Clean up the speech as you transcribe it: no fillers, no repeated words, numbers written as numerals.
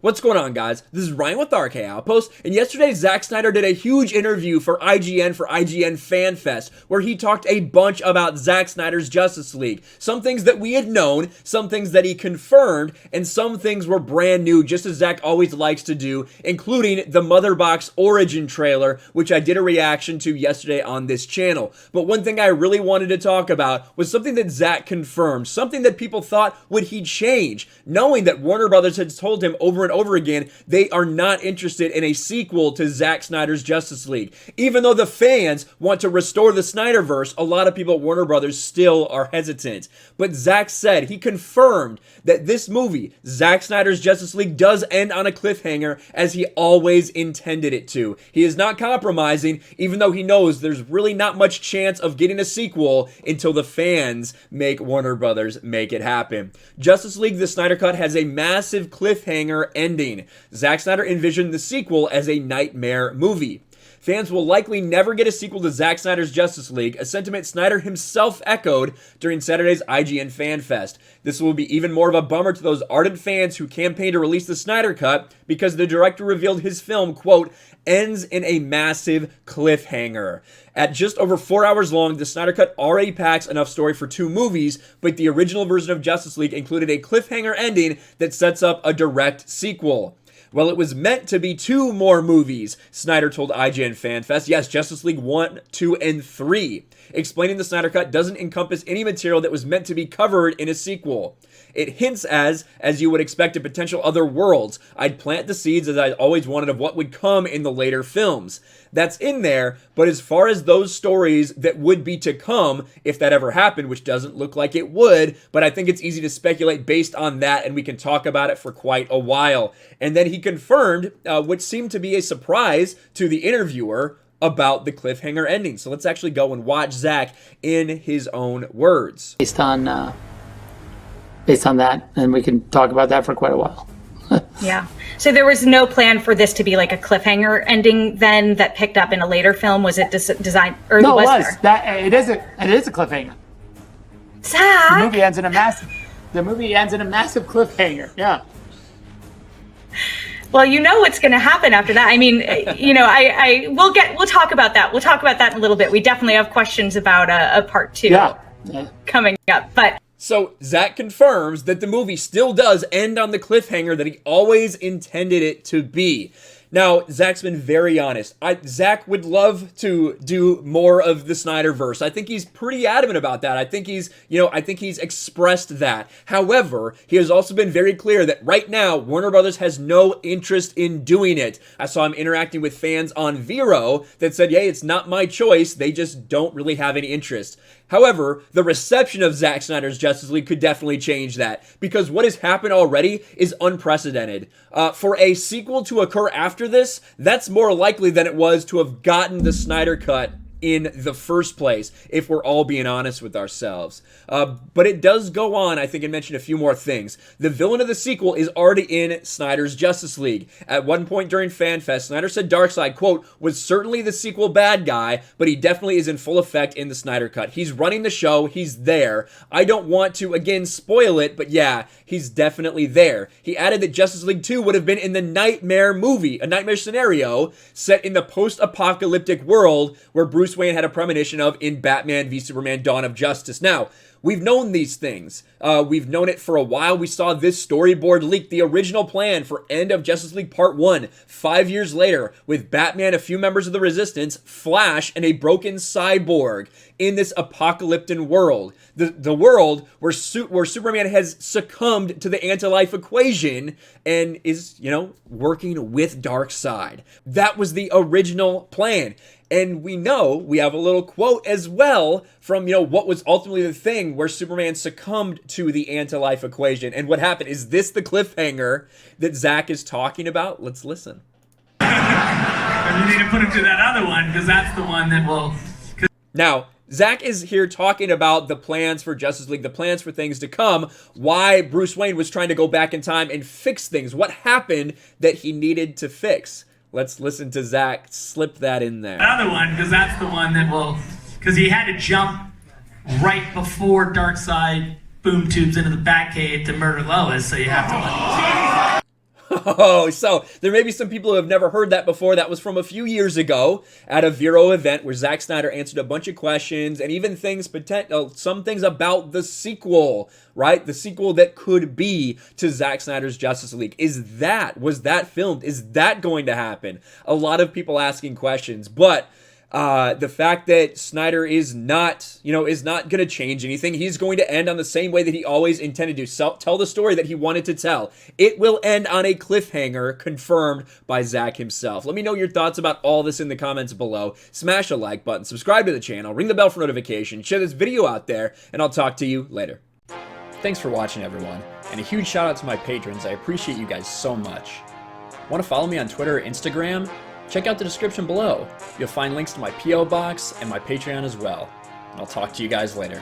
What's going on, guys? This is Ryan with RK Outpost, and yesterday Zack Snyder did a huge interview for IGN Fan Fest, where he talked a bunch about Zack Snyder's Justice League. Some things that we had known, some things that he confirmed, and some things were brand new, just as Zack always likes to do, including the Mother Box Origin trailer, which I did a reaction to yesterday on this channel. But one thing I really wanted to talk about was something that Zack confirmed, something that people thought would he change, knowing that Warner Brothers had told him over and over again they are not interested in a sequel to Zack Snyder's Justice League. Even though the fans want to restore the SnyderVerse, a lot of people at Warner Brothers still are hesitant. But Zack said, he confirmed that this movie, Zack Snyder's Justice League, does end on a cliffhanger as he always intended it to. He is not compromising, even though he knows there's really not much chance of getting a sequel until the fans make Warner Brothers make it happen. Justice League the Snyder Cut has a massive cliffhanger ending. Zack Snyder envisioned the sequel as a nightmare movie. Fans will likely never get a sequel to Zack Snyder's Justice League, a sentiment Snyder himself echoed during Saturday's IGN Fan Fest. This will be even more of a bummer to those ardent fans who campaigned to release the Snyder Cut because the director revealed his film, quote, ends in a massive cliffhanger. At just over 4 hours long, the Snyder Cut already packs enough story for 2 movies, but the original version of Justice League included a cliffhanger ending that sets up a direct sequel. Well, it was meant to be 2 more movies, Snyder told IGN Fan Fest. Yes, Justice League 1, 2, and 3. Explaining the Snyder Cut doesn't encompass any material that was meant to be covered in a sequel. It hints as you would expect, a potential other worlds. I'd plant the seeds as I always wanted of what would come in the later films. That's in there, but as far as those stories that would be to come, if that ever happened, which doesn't look like it would, but I think it's easy to speculate based on that, and we can talk about it for quite a while. And then he confirmed, which seemed to be a surprise to the interviewer, about the cliffhanger ending. So let's actually go and watch Zack in his own words. Based on that, and we can talk about that for quite a while. Yeah. So there was no plan for this to be like a cliffhanger ending then that picked up in a later film? Was it designed, or no, was it was. There? It is a cliffhanger. Zack! The movie ends in a massive cliffhanger. Yeah. Well, you know what's going to happen after that. I mean, you know, we'll talk about that. We'll talk about that in a little bit. We definitely have questions about a part 2 coming up. But so Zack confirms that the movie still does end on the cliffhanger that he always intended it to be. Now, Zack's been very honest. Zack would love to do more of the SnyderVerse. I think he's pretty adamant about that. I think he's expressed that. However, he has also been very clear that right now, Warner Brothers has no interest in doing it. I saw him interacting with fans on Vero that said, hey, it's not my choice. They just don't really have any interest. However, the reception of Zack Snyder's Justice League could definitely change that, because what has happened already is unprecedented. For a sequel to occur after this, that's more likely than it was to have gotten the Snyder Cut in the first place, if we're all being honest with ourselves. But it does go on, I think, and mention a few more things. The villain of the sequel is already in Snyder's Justice League. At one point during FanFest, Snyder said Darkseid, quote, was certainly the sequel bad guy, but he definitely is in full effect in the Snyder Cut. He's running the show, he's there. I don't want to, again, spoil it, but yeah, he's definitely there. He added that Justice League 2 would have been in the nightmare movie, a nightmare scenario set in the post-apocalyptic world where Bruce Wayne had a premonition of in Batman v Superman Dawn of Justice. Now, we've known these things. We've known it for a while. We saw this storyboard leak, the original plan for End of Justice League Part 1, 5 years later, with Batman, a few members of the Resistance, Flash, and a broken cyborg in this apocalyptic world. The world where Superman has succumbed to the anti-life equation and is, working with Darkseid. That was the original plan. And we have a little quote as well from, what was ultimately the thing where Superman succumbed to the anti-life equation. And what happened? Is this the cliffhanger that Zack is talking about? Let's listen. You need to put him to that other one, because that's the one that will... Now, Zack is here talking about the plans for Justice League, the plans for things to come, why Bruce Wayne was trying to go back in time and fix things, what happened that he needed to fix. Let's listen to Zack slip that in there. Another one, because that's the one that will... Because he had to jump right before Darkseid boom tubes into the Batcave to murder Lois, so you have to... Oh, so there may be some people who have never heard that before. That was from a few years ago at a Vero event where Zack Snyder answered a bunch of questions and even some things about the sequel, right? The sequel that could be to Zack Snyder's Justice League. Was that filmed? Is that going to happen? A lot of people asking questions, but the fact that Snyder is not going to change anything. He's going to end on the same way that he always intended to. Tell the story that he wanted to tell. It will end on a cliffhanger confirmed by Zack himself. Let me know your thoughts about all this in the comments below. Smash a like button, subscribe to the channel, ring the bell for notifications, share this video out there, and I'll talk to you later. Thanks for watching, everyone, and a huge shout out to my patrons. I appreciate you guys so much. Want to follow me on Twitter or Instagram? Check out the description below. You'll find links to my P.O. box and my Patreon as well. And I'll talk to you guys later.